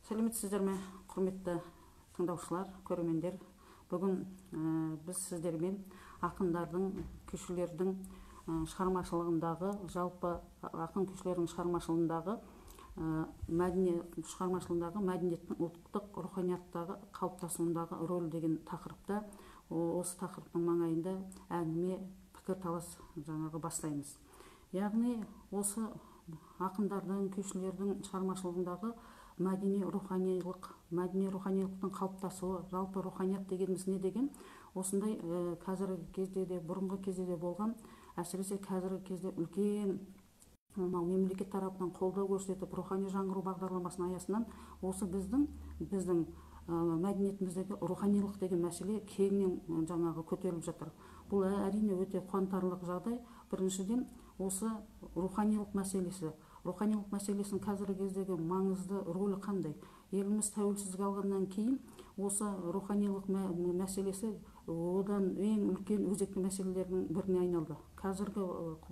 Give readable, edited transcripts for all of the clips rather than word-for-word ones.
Сәлеметсіздер ме, құрметті тыңдаушылар, көрермендер. Бүгін біз сіздермен ақындардың, күйшілердің шығармашылығындағы, жалпы ақын күйшілердің шығармашылығындағы мәдениеттің ұлттық руханияттағы қалыптасуындағы рөл деген тақырыпта, осы тақырыптың маңайында әңгіме, пікірталас бастаймыз. Яғни осы ақындардың, күйшілердің шығармашылығындағы мәдени руханилықтың қалыптасуы, жалпы руханият дегеніміз не деген, осындай қазіргі кезде де, бұрынғы кезде де болған, әсіресе қазіргі кезде үлкен мемлекет тарапынан қолдау көрсетіп, рухани жаңғыру бағдарламасының аясынан осы біздің мәдениетіміздегі руханилық деген мәселе кеңінен көтеріліп жатыр. Бұл әрине өте қуантарлық жағдай. Біріншіден, осы руханилық мәселесінің қазіргі кездегі маңызды рөлі қандай? Еліміз тәуелсіздік алғаннан кейін осы руханилық мәселесі одан ең үлкен өзекті мәселелердің біріне айналды. Қазіргі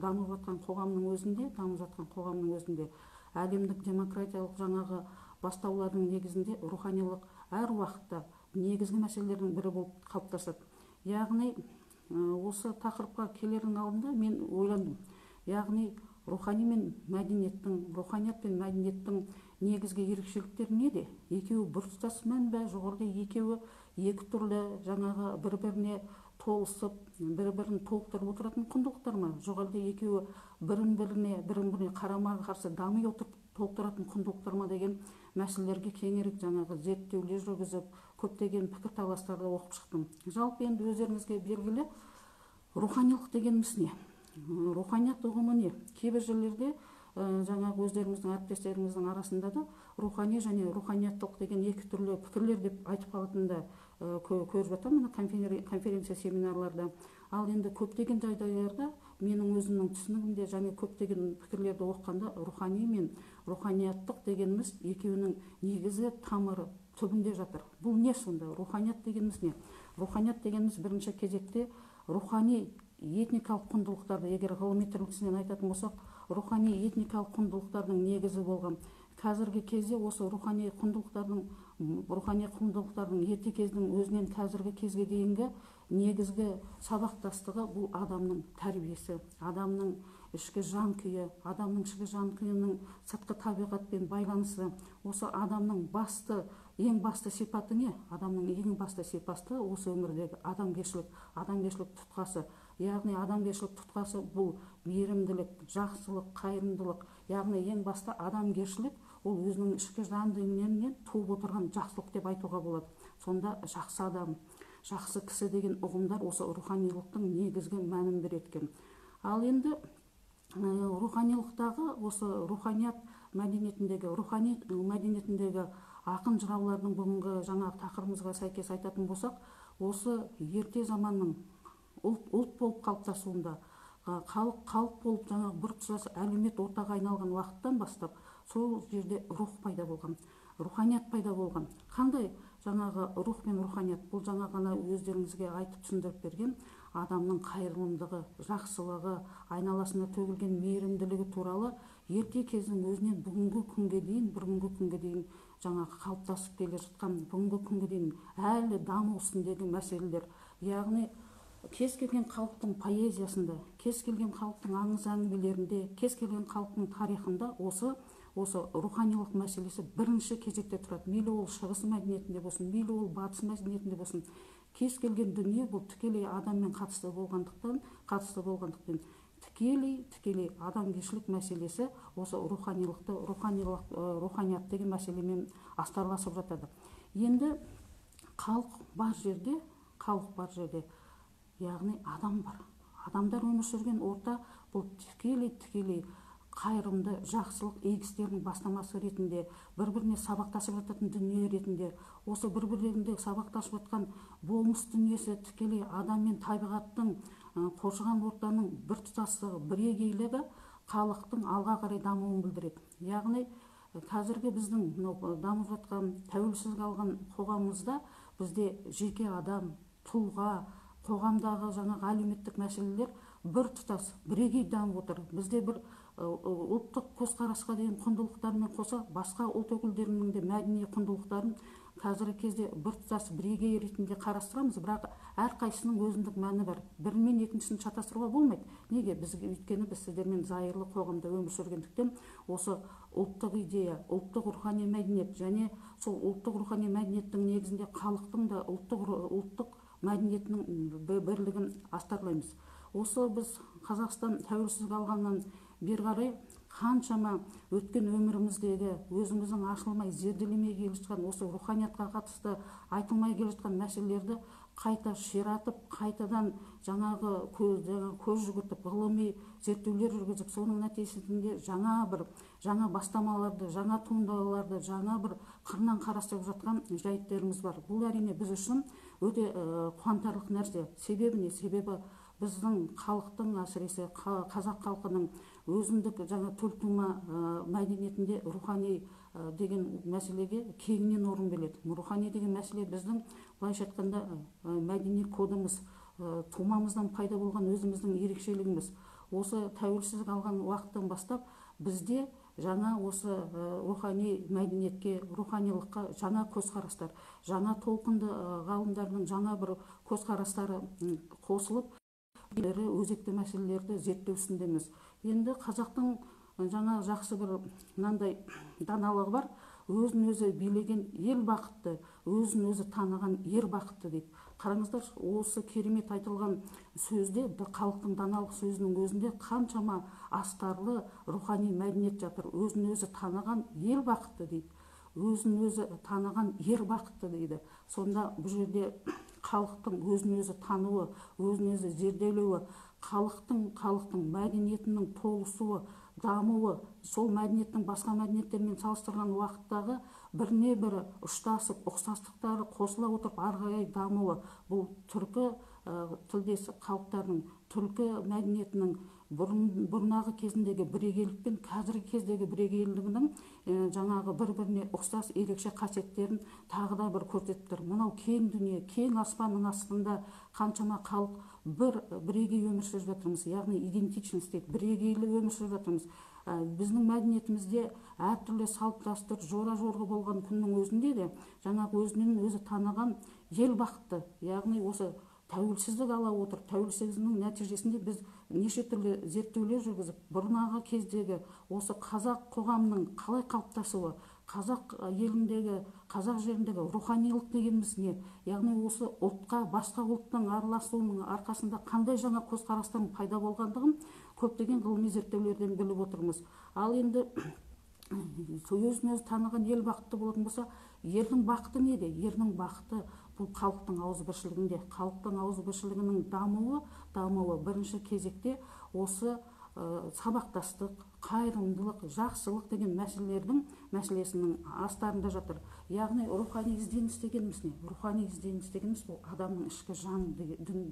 дамып жатқан қоғамның өзінде, әлемдік демократиялық бастаулардың негізінде руханилық әр уақытта негізгі мәселелердің бірі болып қалыптасады. Яғни осы тақырыпқа келердің алдында мен ойландым. Яғни руханият пен мәдениеттің негізгі ерекшеліктері неде? Екеуі біртұтас мән бе? Жоғарыда екеуі екі түрлі бір-біріне толысып, бір-бірін толықтырып отыратын құндылықтар ма? Жоғарыда екеуі бірін-біріне қарама-қарсы дами отырып толықтыратын құндылықтар ма деген мәселелерге кеңірек зерттеулер жүргізіп, көптеген пікірталастарды оқып шықтым. Жалпы енді өздеріңізге белгілі, руханилық дегеніміз не? Руханият ұғымы не? Кейбір жерлерде өздеріміздің әріптестеріміздің арасында да рухани және руханияттылық деген екі түрлі пікірлер деп айтып қалатынды көріп жатамын конференция семинарларда. Ал енді көптеген жағдайларда менің өзімнің түсінігімде және көптеген пікірлерді оқығанда рухани мен руханияттық дегеніміз екеуінің негізгі тамыры түбінде жатыр. Бұл не сонда? Руханият дегеніміз не? Руханият дегеніміз бірінші кезекте рухани этникалық құндылықтарды, егер ғылыми тұрғысынан айтатын болсақ, рухани этникалық құндылықтардың негізі болған. Қазіргі кезде осы рухани құндылықтардың ерте кездің өзінен қазіргі кезге дейінгі негізгі сабақтастығы бұл адамның тәрбиесі, адамның ішкі жан күйі, адамның ішкі жан күйінің сыртқы табиғатпен байланысы. Осы адамның ең басты сипаты не? Адамның ең басты сипаты осы өмірдегі адамгершілік тұтқасы. Яғни адамгершілік тұтқасы бұл мейірімділік, жақсылық, қайырымдылық. Яғни ең басты адамгершілік ол өзінің ішкі жан дүниесінен туып отырған жақсылық деп айтуға болады. Сонда жақсы адам, жақсы кісі деген ұғымдар осы руханилықтың негізгі мәнін береді. Ал енді руханилықтағы осы руханият мәдениетіндегі ақын жыраулардың бүгінгі тақырыбымызға сәйкес айтатын болсақ, осы ерте заманның ұлт болып қалыптасуында, халық болып біртұтас әлеумет ортаға айналған уақыттан бастап сол жерде рух пайда болған, руханият пайда болған. Қандай рух пен руханият? Бұл өздеріңізге айтып түсіндіріп берген адамның қайырымдылығы, жақсылығы, айналасына төгілген мейірімділігі туралы ерте кездің өзінен бүгінгі күнге дейін қалыптасып келе жатқан, бүгінгі күнге дейін әлі даму үстіндегі мәселелер. Яғни кез келген халықтың поэзиясында, кез келген халықтың аңыз әңгімелерінде, кез келген халықтың тарихында осы руханилық мәселесі бірінші кезекте тұрады. Мейлі ол шығыс мәдениетінде болсын, мейлі ол батыс мәдениетінде болсын, кез келген дүние бұл тікелей адаммен қатысты болғандықтан тікелей адамгершілік мәселесі осы руханият деген мәселемен астарласып жатады. Енді халық бар жерде, яғни адам бар. Адамдар өмір сүрген орта бұл тікелей қайырымды, жақсылық, игі істердің бастамасы ретінде, бір-біріне сабақтасып жататын дүние ретінде, осы бір-бірлерінде сабақтасып жатқан болмыс дүниесі тікелей адам мен табиғаттың, қоршаған ортаның біртұтастығы, бірегейлігі халықтың алға қарай дамуын білдіреді. Яғни қазіргі біздің дамып жатқан, тәуелсіздік алған қоғамымызда бізде жеке адам, тұлға, қоғамдағы әлеуметтік мәселелер біртұтас, бірегей дамып отыр. Бізде бір ұлттық көзқарасқа деген құндылықтармен қоса басқа ұлт өкілдерінің де мәдени құндылықтарын қазіргі кезде біртұтас бірегей ретінде қарастырамыз, бірақ әрқайсының өзіндік мәні бар. Бірімен екіншісін шатастыруға болмайды. Неге? Өйткені біз сіздермен зайырлы қоғамда өмір сүргендіктен осы ұлттық идея, ұлттық рухани мәдениет және сол ұлттық рухани мәдениеттің негізінде халықтың да ұлттық мәдениетінің бірлігін астарлаймыз. Осы біз Қазақстан тәуелсіздік алғаннан бері қарай қаншама өткен өміріміздегі өзіміздің ашылмай зерделемей келе жатқан осы руханиятқа қатысты айтылмай келе жатқан мәселелерді қайта ширатып, қайтадан жаңағы көз жүгіртіп, ғылыми зерттеулер жүргізіп, соның нәтижесінде жаңа бастамаларды, жаңа туындыларды, жаңа бір қырынан қарастырып жатқан жайттарымыз бар. Бұл әрине біз үшін өте қуантарлық нәрсе. Себебі не? Себебі біздің халықтың, әсіресе қазақ халқының өзіндік жаңа төлтума мәдениетінде рухани деген мәселеге кеңінен орын береді. Рухани деген мәселе біздің былайша айтқанда мәдени кодымыз, тумамыздан пайда болған өзіміздің ерекшелігіміз. Осы тәуелсіздік алған уақыттан бастап бізде жаңа осы рухани мәдениетке, руханилыққа жаңа көзқарастар, жаңа толқынды ғалымдардың жаңа бір көзқарастары қосылып, өзекті мәселелерді зерттеу үстіндеміз. Енді қазақтың жаңа жақсы бір мынандай даналығы бар: өзін өзі билеген ел бақытты, өзін өзі таныған ер бақытты дейді. Қараңыздар, осы керемет айтылған сөзде, халықтың даналық сөзінің өзінде қаншама астарлы рухани мәдениет жатыр. Өзін өзі таныған ел бақытты дейді, өзін өзі таныған ер бақытты дейді. Сонда бұл жерде халықтың өзін өзі тануы, өзін өзі зерделеуі, халықтың мәдениетінің толысуы, дамуы, сол мәдениеттің басқа мәдениеттермен салыстырған уақыттағы біріне бірі ұштасып, ұқсастықтары қосыла отырып ары қарай дамуы, бұл түркі тілдес халықтардың, түркі мәдениетінің бұрынғы кезіндегі бірегейлік пен қазіргі кездегі бірегейлігінің жаңағы бір-біріне ұқсас ерекше қасиеттерін тағы да бір көрсетіп тұр. Мынау кең дүние, кең аспанның астында қаншама халық бірегей өмір сүріп жатырмыз, яғни идентичность дейді, бірегейлі өмір сүріп жатырмыз. Біздің мәдениетімізде әртүрлі салт дәстүр жора-жорғы болған күннің өзінде де жаңағы өзінен өзі таныған ел бақытты, яғни осы тәуелсіздік ала отырып, тәуелсіздігінің нәтижесінде біз неше түрлі зерттеулер жүргізіп, бұрынғы кездегі осы қазақ қоғамының қалай қалыптасуы, қазақ еліндегі, қазақ жеріндегі руханилық дегеніміз не? Яғни осы ұлтқа басқа ұлттың араласуының арқасында қандай жаңа көзқарастың пайда болғандығын көптеген ғылыми зерттеулерден біліп отырмыз. Ал енді өзін өзі таныған ел бақытты болатын болса, ердің бақыты неде? Ердің бақыты бұл халықтың ауызбіршілігінде. Халықтың ауызбіршілігінің дамуы бірінші кезекте осы сабақтастық, қайырымдылық, жақсылық деген мәселесінің астарында жатыр. Яғни рухани ізденіс дегеніміз не? Рухани ізденіс дегеніміз бұл адамның ішкі жан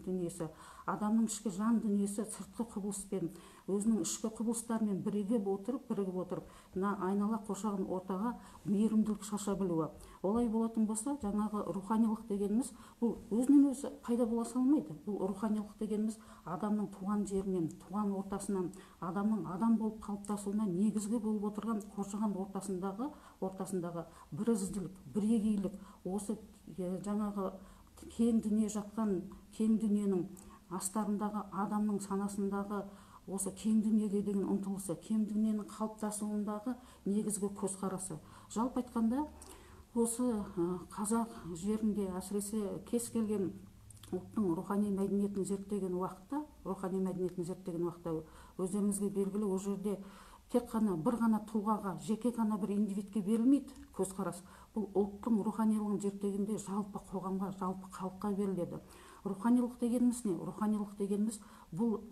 дүниесі. Адамның ішкі жан дүниесі сыртқы құбылыспен, өзінің ішкі құбылыстарымен бірігіп отырып, айнала қоршаған ортаға мейірімділік шаша білуі. Олай болатын болса, жаңағы руханилық дегеніміз бұл өзінен өзі пайда бола салмайды. Бұл руханилық дегеніміз адамның туған жерінен, туған ортасынан, адамның адам болып қалыптасуына негізгі болып отырған қоршаған ортасындағы бірізділік, бірегейлік, осы жаңағы кең дүние жатқан кең дүниенің астарындағы адамның санасындағы осы кең дүниеге деген ұмтылысы, кең дүниенің қалыптасуындағы негізгі көзқарасы. Жалпы айтқанда, осы қазақ жерінде әсіресе кез келген ұлттың рухани мәдениетін зерттеген уақытта, өздеріңізге белгілі, ол жерде тек қана бір ғана тұлғаға, жеке ғана бір индивидке берілмейді көзқарас. Бұл ұлттың руханилығын зерттегенде жалпы қоғамға, жалпы халыққа беріледі. Руханилық дегеніміз не? Руханилық дегеніміз бұл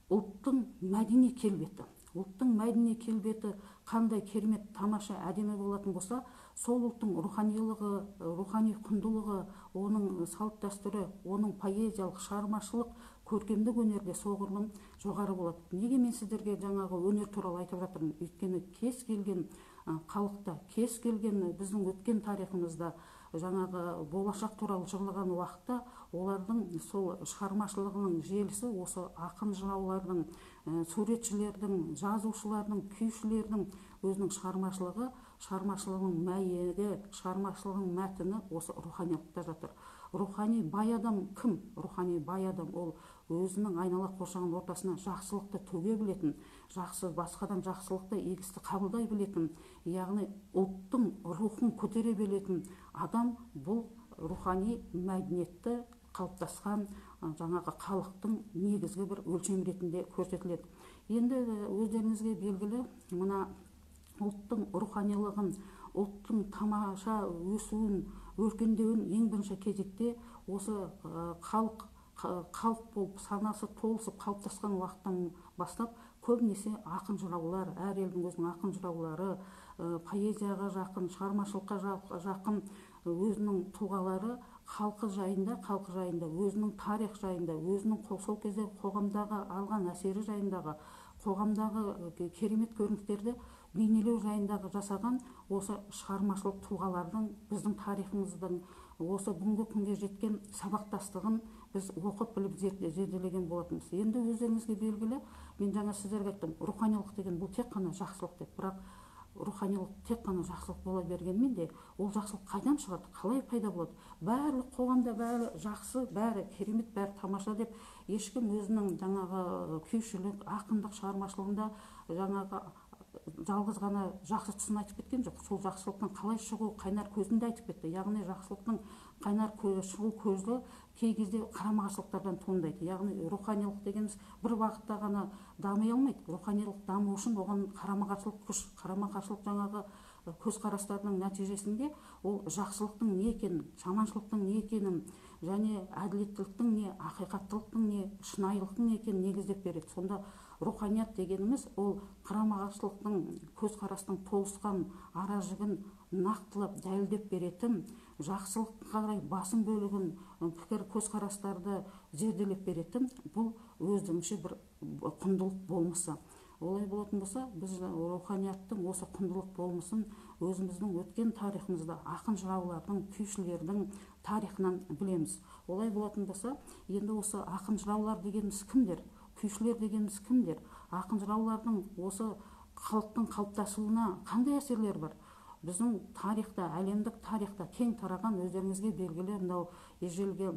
ұлттың мәдени келбеті. Ұлттың мәдени келбеті қандай керемет, тамаша, әдемі болатын болса, сол ұлттың руханилығы, рухани құндылығы, оның салт дәстүрі, оның поэзиялық, шығармашылық, көркемдік өнерде соғұрлым жоғары болады. Неге мен сіздерге жаңағы өнер туралы айтып жатырмын? Өйткені кез келген халықта, кез келген біздің өткен тарихымызда жаңағы болашақ туралы жырлаған уақытта олардың сол шығармашылығының желісі осы ақын жыраулардың суретшілердің, жазушылардың, күйшілердің өзінің шығармашылығының мәйегі, шығармашылығының мәтіні осы руханилықта жатыр. Рухани бай адам кім? Рухани бай адам ол өзінің айнала қоршаған ортасына жақсылықты төге білетін, басқадан жақсылықты, егісті қабылдай білетін, яғни ұлттың рухын көтере білетін адам. Бұл рухани мәдениетті қалыптасқан жаңағы халықтың негізгі бір өлшем ретінде көрсетіледі. Енді өздеріңізге белгілі, мына ұлттың руханилығын, ұлттың тамаша өсуін, өркендеуін ең бірінші кезекте осы халық болып санасы толысып қалыптасқан уақыттан бастап көбінесе ақын жыраулар, әр елдің өзінің ақын жыраулары, поэзияға жақын, шығармашылыққа жақын өзінің тұлғалары халқы жайында, өзінің тарих жайында, өзінің сол кезде қоғамдағы алған әсері жайындағы, қоғамдағы керемет көріністерді бейнелеу жайындағы жасаған осы шығармашылық тұлғалардың біздің тарихымыздың осы бүгінгі күнге жеткен сабақтастығын біз оқып біліп зерделеген болатынбыз. Енді өздеріңізге белгілі, мен жаңа сіздерге айттым, руханилық деген бұл тек қана жақсылық деп, бірақ руханилық тек қана жақсылық бола бергенмен де ол жақсылық қайдан шығады, қалай пайда болады? Барлық қоғамда бәрі жақсы, бәрі керемет, бәрі тамаша деп ешкім өзінің жаңағы күйшілік, ақындық шығармашылығында жаңағы жалғыз ғана жақсы тұсын айтып кеткен жоқ. Сол жақсылықтың қалай шығу қайнар көзін де айтып кетті. Яғни жақсылықтың қайнар шығу көзі кей кезде қарама-қарсылықтардан туындайды. Яғни руханилық дегеніміз бір бағытта ғана дами алмайды. Руханилық даму үшін оған қарама-қарсылық күш, қарама-қарсылық жаңағы көзқарастарының нәтижесінде ол жақсылықтың не екенін, жаманшылықтың не екенін, және әділеттіліктің не, ақиқаттылықтың не, шынайылықтың не екенін негіздеп береді. Сонда руханият дегеніміз ол қарама-қарсылықтың көзқарастың толысқан ара жігін нақтылап дәлелдеп беретін, жақсылыққа қарай басым бөлігін пікір көзқарастарды зерделеп беретін бұл өзімізше бір құндылық болмысы. Олай болатын болса, біз руханияттың осы құндылық болмысын өзіміздің өткен тарихымызда ақын жыраулардың, күйшілердің тарихынан білеміз. Олай болатын болса, енді осы ақын жыраулар дегеніміз кімдер? Күйшілер дегеніміз кімдер? Ақын жыраулардың осы халықтың қалыптасуына қандай әсерлер бар? Біздің тарихта, әлемдік тарихта кең тараған, өздеріңізге белгілі мынау ежелгі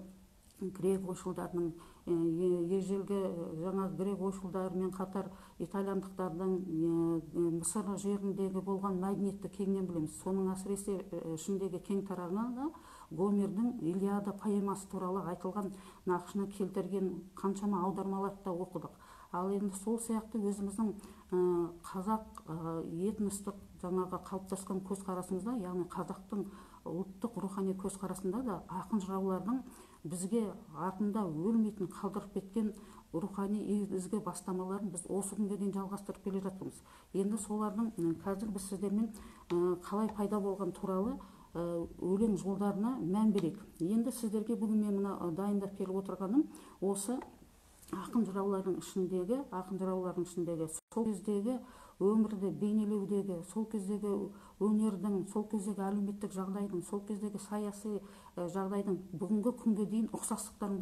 грек ойшылдарының, ежелгі жаңа грек ойшылдарымен қатар итальяндықтардың Мысыр жеріндегі болған мәдениетті кеңінен білеміз. Соның әсіресе ішіндегі кең тарағаны Гомердің Илиада поэмасы туралы айтылған нақышына келтірген қаншама аудармаларды да оқыдық. Ал енді сол сияқты өзіміздің қазақ этностық жаңағы қалыптасқан көзқарасымызда, яғни қазақтың ұлттық рухани көзқарасында да ақын жыраулардың бізге артында өлмейтін қалдырып кеткен рухани ізгі бастамаларын біз осы күнге дейін жалғастырып келе жатырмыз. Енді солардың қазір біз сіздермен қалай пайда болған туралы өлең жолдарына мән берейік. Енді сіздерге бүгін мен мына дайындап келіп отырғаным осы ақын жыраулардың ішіндегі сол кездегі өмірді бейнелеудегі, сол кездегі өнердің, сол кездегі әлеуметтік жағдайдың, сол кездегі саяси жағдайдың бүгінгі күнге дейін ұқсастықтардың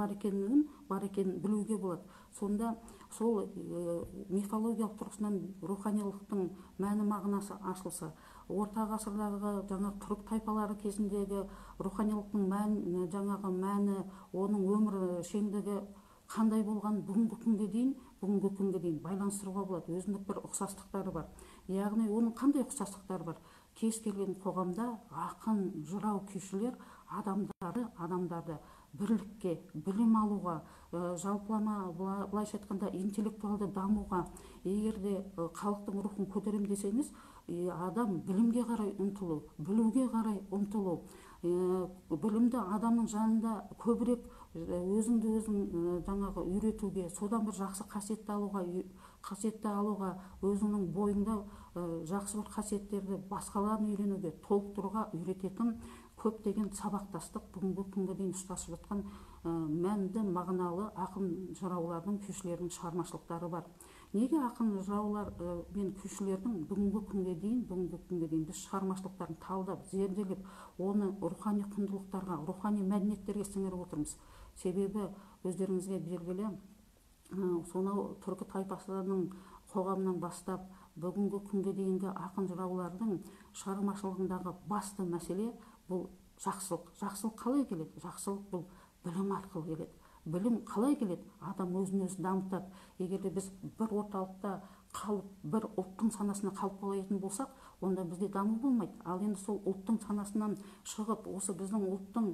бар екенін білуге болады. Сонда сол мифологиялық тұрғысынан руханилықтың мәні мағынасы ашылса, орта ғасырдағы жаңа түрік тайпалары кезіндегі руханилықтың мәні, оның өмір шеңдігі қандай болған бүгінгі күнге дейін байланыстыруға болады. Өзіндік бір ұқсастықтары бар. Яғни оның қандай ұқсастықтары бар? Кез келген қоғамда ақын, жырау, күйшілер адамдарды бірлікке, білім алуға, жалпылама былайша айтқанда интеллектуалды дамуға, егер де халықтың рухын көтерем десеңіз, адам білімге қарай ұмтылу, білуге қарай ұмтылу, білімді адамның жанында көбірек өзіңді жаңағы үйретуге, содан бір жақсы қасиетті алуға, өзіңнің бойыңда жақсы бір қасиеттерді басқаларын үйренуге, толықтыруға үйрететін көптеген сабақтастық бүгінгі күнге дейін ұштасып жатқан мәнді, мағыналы ақын жыраулардың, күйшілердің шығармашылықтары бар. Неге ақын жыраулар мен күйшілердің бүгінгі күнге дейін біз шығармашылықтарын талдап, зерделеп, оны рухани құндылықтарға, рухани мәдениеттерге сіңіріп отырмыз? Себебі өздеріңізге белгілі, сонау түркі тайпасының қоғамынан бастап бүгінгі күнге дейінгі ақын жыраулардың шығармашылығындағы басты мәселе бұл жақсылық. Жақсылық қалай келеді? Жақсылық бұл білім арқылы келеді. Білім қалай келеді? Адам өзін өзі дамытады. Егер де біз бір орталықта қалып, бір ұлттың санасына қалып қоятын болсақ, онда бізде даму болмайды. Ал енді сол ұлттың санасынан шығып, осы біздің ұлттың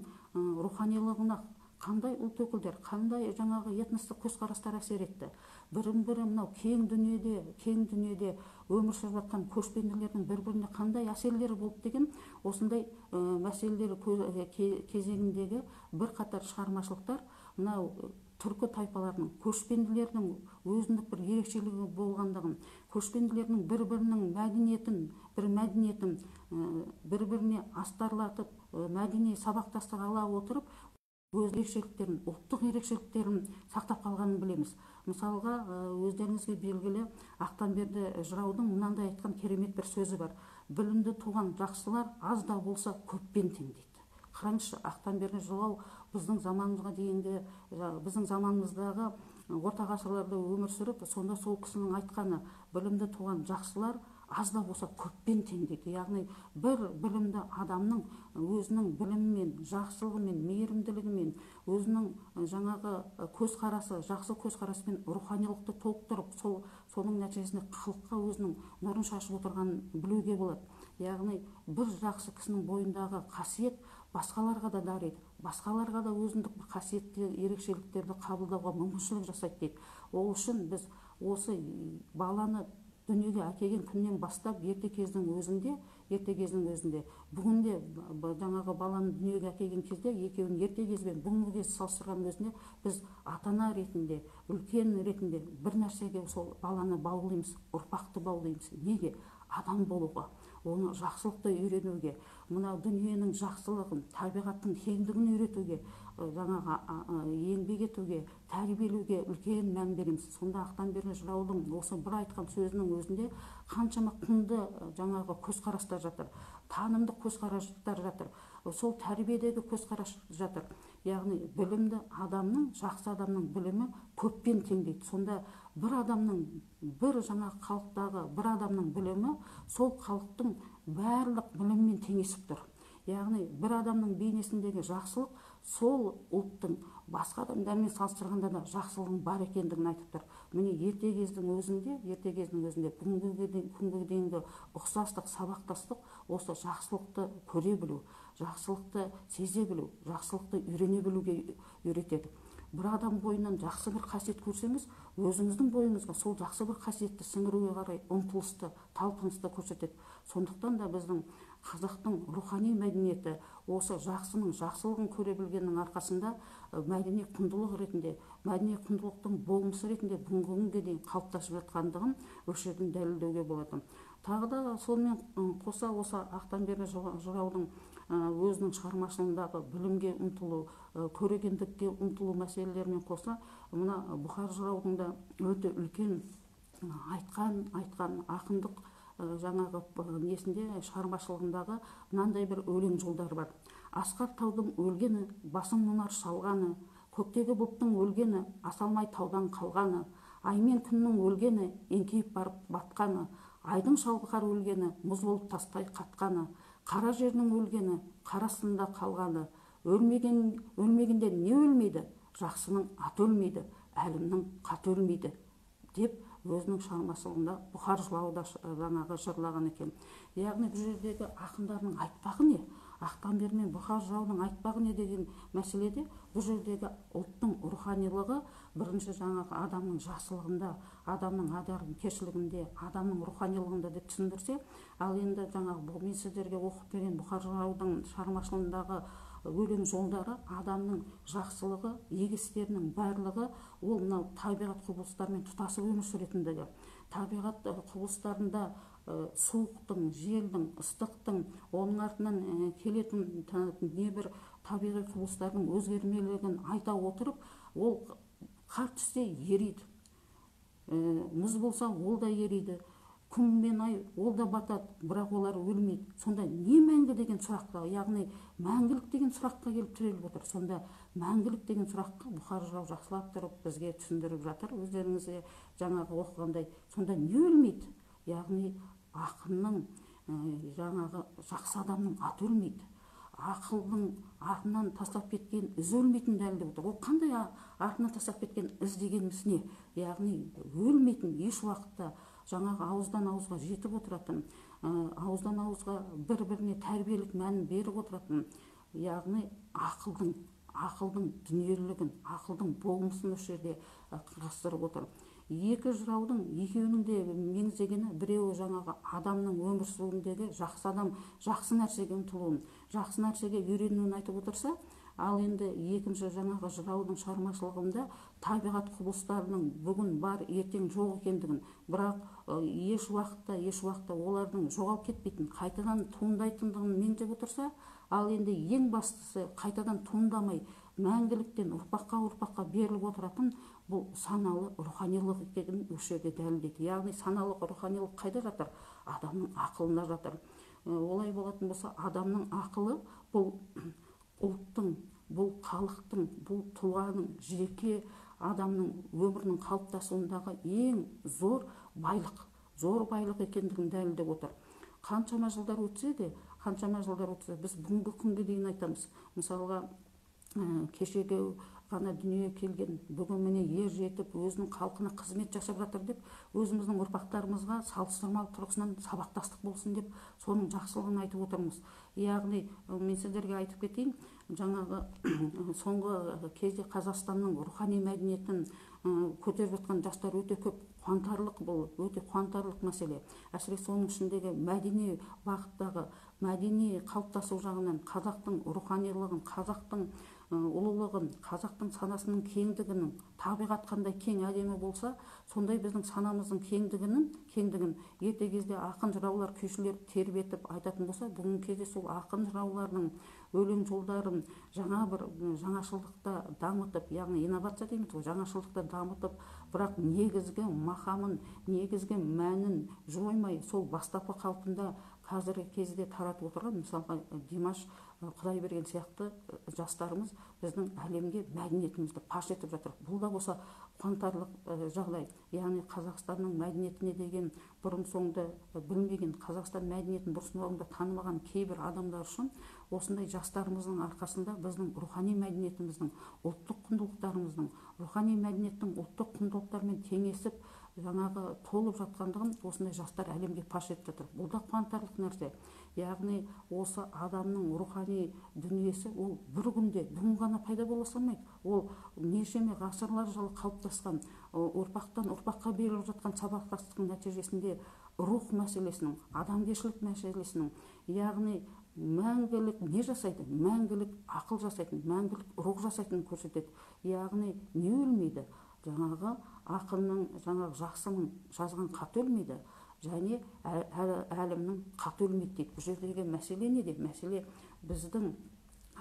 руханилығына қандай ұлт өкілдер, қандай жаңағы этностық көзқарастар әсер етті. Бірін-бірі мынау кең дүниеде өмір сүріп жатқан көшпенділердің бір-біріне қандай әсерлері болды деген осындай мәселелер кезеңіндегі бірқатар шығармашылықтар мынау түркі тайпаларының, көшпенділердің өзіндік бір ерекшелігі болғандығын, көшпенділердің бір-бірінің мәдениетін бір-біріне астарлатып, мәдени сабақтастық ала отырып, өз ерекшеліктерін, ұлттық ерекшеліктерін сақтап қалғанын білеміз. Мысалға, өздеріңізге белгілі Ақтанберді жыраудың мынандай айтқан керемет бір сөзі бар: білімді туған жақсылар аз да болса көппен тең дейді. Қараңызшы, Ақтанберді жырау біздің заманымызға дейінгі, біздің заманымыздағы орта ғасырларда өмір сүріп, сонда сол кісінің айтқаны білімді туған жақсылар аз да болса көппен тең дейді. Яғни бір білімді адамның өзінің білімімен, жақсылығымен, мейірімділігімен, өзінің жаңағы көзқарасы, жақсы көзқарасымен руханилықты толықтырып, соның нәтижесінде халыққа өзінің нұрын шашып отырғанын білуге болады. Яғни бір жақсы кісінің бойындағы қасиет басқаларға да дариды, басқаларға да өзіндік қасиетті ерекшеліктерді қабылдауға мүмкіншілік жасайды дейді. Ол үшін біз осы баланы дүниеге әкелген күннен бастап ерте кездің өзінде бүгінде жаңағы баланы дүниеге әкелген кезде екеуін ерте кез бен бүгінгі кез салыстырған өзінде біз ата-ана ретінде, үлкен ретінде бір нәрсеге сол баланы баулимыз, ұрпақты баулимыз. Неге? Адам болуға, оны жақсылықты үйренуге, мынау дүниенің жақсылығын, табиғаттың кеңдігін үйретуге, жаңағы еңбек етуге, тәрбиелеуге үлкен мән береміз. Сонда Ақтанберді жыраудың осы бір айтқан сөзінің өзінде қаншама құнды жаңағы көзқарастар жатыр, танымдық көзқарастар жатыр, сол тәрбиедегі көзқарас жатыр. Яғни білімді адамның, жақсы адамның білімі көппен тең дейді. Сонда бір адамның, бір жаңағы халықтағы бір адамның білімі сол халықтың барлық біліммен теңесіп тұр. Яғни бір адамның бейнесіндегі жақсылық сол ұлттың басқа адамдармен салыстырғанда да жақсылығың бар екендігін айтып тұр. Міне ерте кездің өзінде күнге дейінгі ұқсастық, сабақтастық осы жақсылықты көре білу, жақсылықты сезе білу, жақсылықты үйрене білуге үйретеді. Бір адам бойынан жақсы бір қасиет көрсеңіз, өзіңіздің бойыңызға сол жақсы бір қасиетті сіңіруге қарай ұмтылысты, талпынысты көрсетеді. Сондықтан да біздің қазақтың рухани мәдениеті осы жақсының, жақсылығын көре білгеннің арқасында мәдени құндылық ретінде, мәдени құндылықтың болмысы ретінде бүгінгі күнге дейін қалыптасып жатқандығын осы жерден дәлелдеуге болады. Тағы да сонымен қоса осы Ақтанберді жыраудың өзінің шығармашылығындағы білімге ұмтылу, көрегендікке ұмтылу мәселелерімен қоса, мына Бұхар жыраудың да өте үлкен айтқан ақындық жаңағы несінде шығармашылығындағы мынандай бір өлең жолдары бар. Асқар таудың өлгені, басың мұнар шалғаны, көктегі бұлттың өлгені, асалмай таудан қалғаны, ай мен күннің өлгені, еңкейіп барып батқаны, айдың шалқар өлгені, мұз болып тастай қатқаны, қара жердің өлгені, қара астында қалғаны, өлмегенде не өлмейді, жақсының аты өлмейді, әлімнің қаты өлмейді деп өзінің шығармашылығында Бұхар жырауда жаңағы жырлаған екен. Яғни бұл жердегі ақындардың айтпағы не? Ақтанберді мен Бұхар жыраудың айтпағы не деген мәселеде бұл жердегі ұлттың руханилығы бірінші жаңағы адамның жақсылығында, адамның адамгершілігінде, адамның руханилығында деп түсіндірсе, ал енді жаңағы мен сіздерге оқып берген Бұхар жыраудың шығармашылығындағы өлең жолдары адамның жақсылығы, игі істерінің барлығы ол мынау табиғат құбылыстарымен тұтасып өмір сүретіндігі. Табиғат құбылыстарында суықтың, желдің, ыстықтың, оның артынан келетін небір табиғи құбылыстардың өзгермелігін айта отырып, ол қар түссе ериді, мұз болса ол да ериді, күн мен ай ол да батады, бірақ олар өлмейді. Сонда не мәңгі деген сұраққа, яғни мәңгілік деген сұраққа келіп тіреліп отыр. Сонда мәңгілік деген сұраққа Бұхар жырау жақсылап тұрып бізге түсіндіріп жатыр, өздеріңіз де жаңағы оқығандай. Сонда не өлмейді? Яғни ақынның жаңағы жақсы адамның аты өлмейді, ақылдың артынан тастап кеткен із өлмейтін дәлелдеп отыр. Ол қандай артынан тастап кеткен із дегеніміз не? Яғни өлмейтін, еш уақытта жаңағы ауыздан ауызға жетіп отыратын, ауыздан ауызға бір-біріне тәрбиелік мәнін беріп отыратын, яғни ақылдың дүниелілігін, ақылдың болмысын осы жерде қарастырып отыр. Екі жыраудың екеуінің де меңзегені біреуі жаңағы адамның өмір сүруіндегі жақсы адам жақсы нәрсеге ұмтылуын, жақсы нәрсеге үйренуін айтып отырса, ал енді екінші жаңағы жыраудың шығармашылығында табиғат құбылыстарының бүгін бар, ертең жоқ екендігін, бірақ еш уақытта олардың жоғалып кетпейтін, қайтадан туындайтындығын меңзеп отырса, ал енді ең бастысы қайтадан туындамай мәңгіліктен ұрпаққа беріліп отыратын бұл саналы руханилық екенін осы жерде дәлелдейді. Яғни саналы руханилық қайда жатыр? Адамның ақылында жатыр. Олай болатын болса, адамның ақылы бұл ұлттың, бұл халықтың, бұл тұлғаның, жеке адамның өмірінің қалыптасуындағы ең зор байлық екендігін дәлелдеп отыр. Қаншама жылдар өтсе, біз бүгінгі күнге дейін айтамыз. Мысалға, кешегі ғана дүниеге келген, бүгін міне ер жетіп, өзінің халқына қызмет жасап жатыр деп, өзіміздің ұрпақтарымызға салыстырмалы тұрғысынан сабақтастық болсын деп, соның жақсылығын айтып отырмыз. Яғни, мен сіздерге айтып кетейін, жаңағы соңғы кезде Қазақстанның рухани мәдениетін көтеріп жатқан жастар өте көп, бұл өте қуантарлық мәселе. Әсіресе соның ішіндегі мәдени бағыттағы, мәдени қалыптасу жағынан қазақтың руханилығын, қазақтың ұлылығын, қазақтың санасының кеңдігінің, табиғат қандай кең әдемі болса, сондай біздің санамыздың кеңдігін ерте кезде ақын жыраулар, күйшілер тербетіп айтатын болса, бүгінгі кезде сол ақын жыраулардың өлең жолдарын жаңашылдықта дамытып, яғни инновация дейміз ғой, жаңашылдықта дамытып, бірақ негізгі мақамын, негізгі мәнін жоймай, сол бастапқы қалпында қазіргі кезде таратып отырған, мысалға Димаш Құдайберген сияқты жастарымыз біздің әлемге мәдениетімізді паш етіп жатыр. Бұл да болса қуантарлық жағдай. Яғни Қазақстанның мәдениетіне деген бұрын соңды білмеген, Қазақстан мәдениетін бұрын соңды танымаған кейбір адамдар үшін осындай жастарымыздың арқасында біздің рухани мәдениетіміздің, ұлттық құндылықтарымыздың, рухани мәдениеттің ұлттық құндылықтармен теңесіп, жаңағы толып жатқандығын осындай жастар әлемге паш етіп жатыр. Бұл да қуантарлық нәрсе. Яғни осы адамның рухани дүниесі ол бір күнде, бүгін ғана пайда бола салмайды. Ол нешеме ғасырлар жылы қалыптасқан, ұрпақтан ұрпаққа беріліп жатқан сабақтастықтың нәтижесінде рух мәселесінің, адамгершілік мәселесінің, яғни мәңгілік не жасайды? Мәңгілік ақыл жасайтын, мәңгілік рух жасайтынын көрсетеді. Яғни не өлмейді? Жаңағы ақынның, жаңағы жақсының жазған хаты өлмейді, және әлімнің хаты өлмейді дейді. Бұл жердегі мәселе неде? Мәселе біздің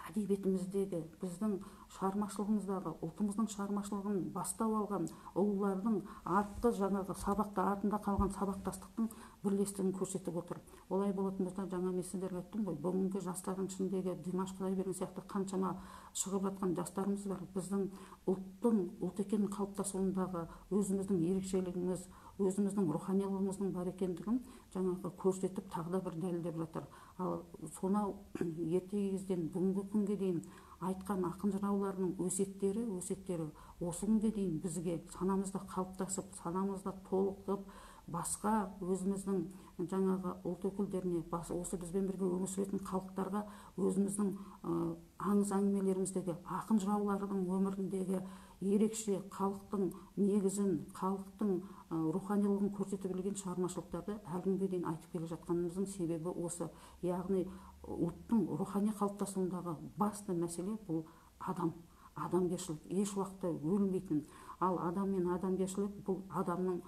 әдебиетіміздегі, біздің шығармашылығымыздағы, ұлтымыздың шығармашылығын бастау алған ұлылардың жаңағы артында қалған сабақтастықтың бірлестігін көрсетіп отыр. Олай болатын болса, жаңа мен сіздерге айттым ғой, бүгінгі жастардың ішіндегі Димаш Құдайберген сияқты қаншама шығып жатқан жастарымыз бар. Біздің ұлт екенін қалыптасуындағы өзіміздің ерекшелігіміз, өзіміздің руханилығымыздың бар екендігін жаңағы көрсетіп, тағы да бір дәлелдеп жатыр. Ал сонау ерте кезден бүгінгі күнге дейін айтқан ақын жырауларының өсиеттері осы күнге дейін бізге санамызда қалыптасып, санамызда толығып, басқа өзіміздің жаңағы ұлт өкілдеріне, осы бізбен бірге өмір сүретін халықтарға өзіміздің аңыз әңгімелеріміздегі, ақын жыраулардың өміріндегі ерекше халықтың негізін, халықтың руханилығын көрсете білген шығармашылықтарды әлі күнге дейін айтып келе жатқанымыздың себебі осы. Яғни ұлттың рухани қалыптасуындағы басты мәселе бұл адамгершілік, еш уақытта өлмейтін. Ал адам мен адамгершілік бұл адамның,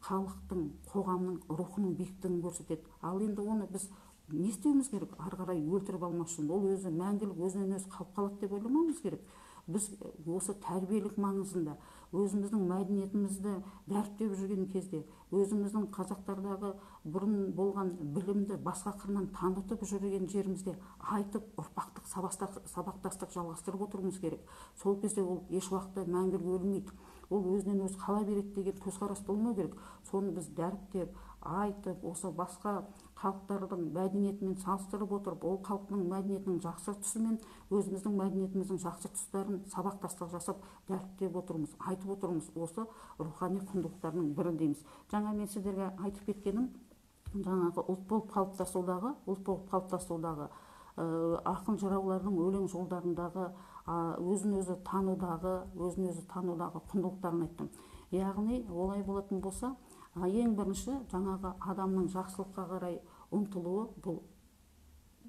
халықтың, қоғамның рухының биіктігін көрсетеді. Ал енді оны біз не істеуіміз керек? Ары қарай өлтіріп алмас үшін, ол өзі мәңгілік өзінен өзі қалып қалады деп ойламауымыз керек. біз осы тәрбиелік маңызында өзіміздің мәдениетімізді дәріптеп жүрген кезде, өзіміздің қазақтардағы бұрын болған білімді басқа қырынан танытып жүрген жерімізде айтып ұрпақтық сабақтастық жалғастырып отыруымыз керек. Сол кезде ол еш уақытта мәңгілік өлмейді. Ол өзінен өзі қала береді деген көзқарас болмау керек. Соны біз дәріптеп, айтып, осы басқа халықтардың мәдениетімен салыстырып отырып, ол халықтың мәдениетінің жақсы тұсы мен өзіміздің мәдениетіміздің жақсы тұстарын сабақтастық жасап дәріптеп отырмыз, айтып отырмыз. Осы рухани құндылықтардың бірі дейміз. Жаңа мен сіздерге айтып кеткенім, жаңағы ұлт болып қалыптасудағы ақын жыраулардың өлең жолдарындағы өзін өзі танудағы құндылықтарын айттым. Яғни олай болатын болса, ең бірінші жаңағы адамның жақсылыққа қарай ұмтылуы, бұл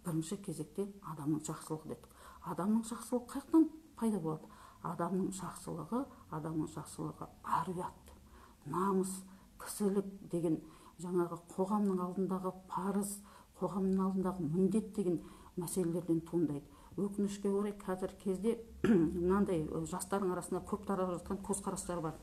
бірінші кезекте адамның жақсылығы дедік. Адамның жақсылығы қаяқтан пайда болады? Адамның жақсылығы ар-ұят, намыс, кісілік деген жаңағы қоғамның алдындағы парыз, қоғамның алдындағы міндет деген мәселелерден туындайды. Өкінішке орай қазір кезде мынандай жастардың арасында көп тарап жатқан көзқарастар бар.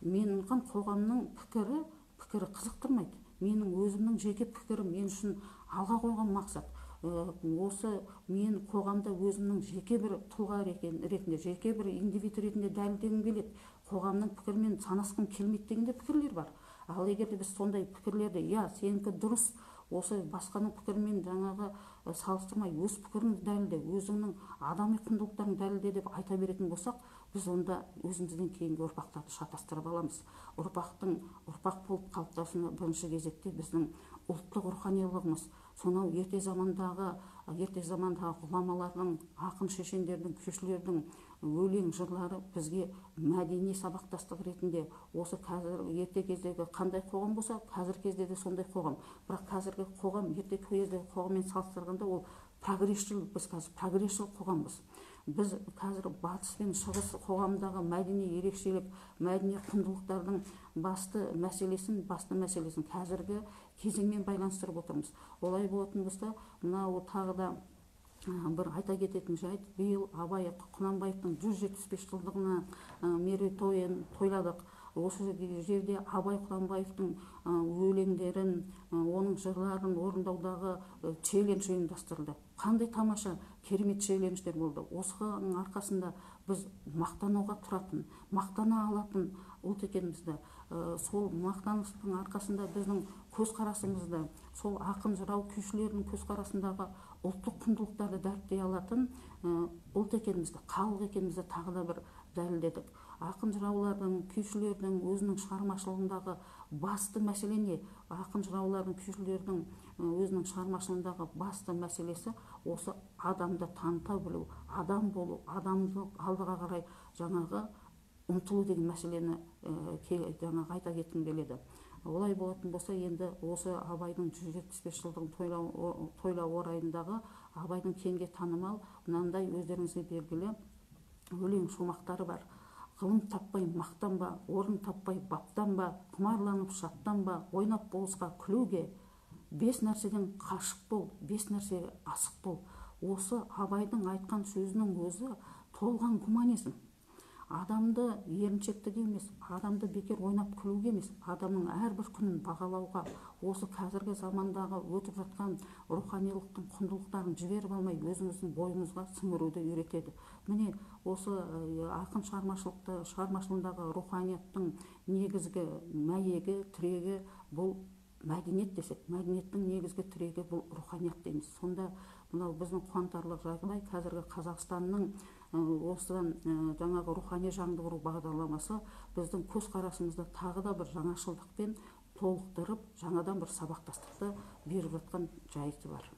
Менің қоғамның пікірі қызықтырмайды. Менің өзімнің жеке пікірім мен үшін алға қойған мақсат. Осы мен қоғамда өзімнің жеке бір тұлға ретінде, жеке бір индивид ретінде дәлелдегім келеді. Қоғамның пікірімен санасқым келмейді деген де пікірлер бар. Ал егер де біз сондай пікірлерді, сенікі дұрыс, осы басқаның пікірімен жаңағы салыстырмай өз пікірін дәлелде, өзіңнің адами құндылықтарын дәлелде деп айта беретін болсақ, біз онда өзімізден кейінгі ұрпақтарды шатастырып аламыз. Ұрпақ болып қалыптасуына бірінші кезекте біздің ұлттық руханилығымыз, сонау ерте замандағы ғұламалардың, ақын шешендердің, күйшілердің өлең жырлары бізге мәдени сабақтастық ретінде осы қазір ерте кездегі қандай қоғам болса, қазір кезде де сондай қоғам. Бірақ қазіргі қоғам ерте кездегі қоғаммен салыстырғанда ол прогресшіл, біз қазір прогресшіл қоғамбыз. Біз қазір батыс пен шығыс қоғамдағы мәдени ерекшелік, мәдени құндылықтардың басты мәселесін қазіргі кезеңмен байланыстырып отырмыз. Олай болатын болса, мынау тағы да бір айта кететін жайт, биыл Абай Құнанбаевтың 175 жылдығына мерейтойын тойладық. Осы жерде Абай Құнанбаевтың өлеңдерін, оның жырларын орындаудағы челлендж ұйымдастырылды. Қандай тамаша, керемет челлендждер болды. Осының арқасында біз мақтануға тұратын, мақтана алатын ұлт екенімізді, сол мақтанышының арқасында біздің көзқарасымызды, сол ақын жырау күйшілердің көзқарасындағы ұлттық құндылықтарды дәріптей алатын ұлт екенімізді, халық екенімізді тағы да бір дәлелдедік. Ақын жыраулардың, күйшілердің өзінің шығармашылығындағы басты мәселе не? Ақын жыраулардың, күйшілердің өзінің шығармашылығындағы басты мәселесі осы адамды таныта білу, адам болу, адамды алдыға қарай жаңағы ұмтылу деген мәселені жаңағы айта кеткім келеді. Олай болатын болса, енді осы Абайдың 175 жылдығын тойлау орайындағы Абайдың кеңге танымал мынандай өздеріңізге белгілі өлең шумақтары бар. Ғылым таппай мақтанба, орын таппай баптанба, құмарланып шаттанба, ойнап болысқа күлуге, 5 нәрседен қашық бол, 5 нәрсеге асық бол. Осы Абайдың айтқан сөзінің өзі толған гуманизм. Адамды еріншектіге емес, адамды бекер ойнап күлуге емес, адамның әрбір күнін бағалауға, осы қазіргі замандағы өтіп жатқан руханилықтың құндылықтарын жіберіп алмай өзіміздің бойымызға сіңіруді үйретеді. Міне осы ақын шығармашылығындағы руханияттың негізгі мәйегі, тірегі бұл мәдениет десек, мәдениеттің негізгі тірегі бұл руханият дейміз. Сонда мынау біздің қуантарлық жағдай, қазіргі Қазақстанның осыдан жаңағы рухани жаңғыру бағдарламасы біздің көзқарасымызды тағы да бір жаңашылдықпен толықтырып, жаңадан бір сабақтастықты беріп жатқан жайты бар.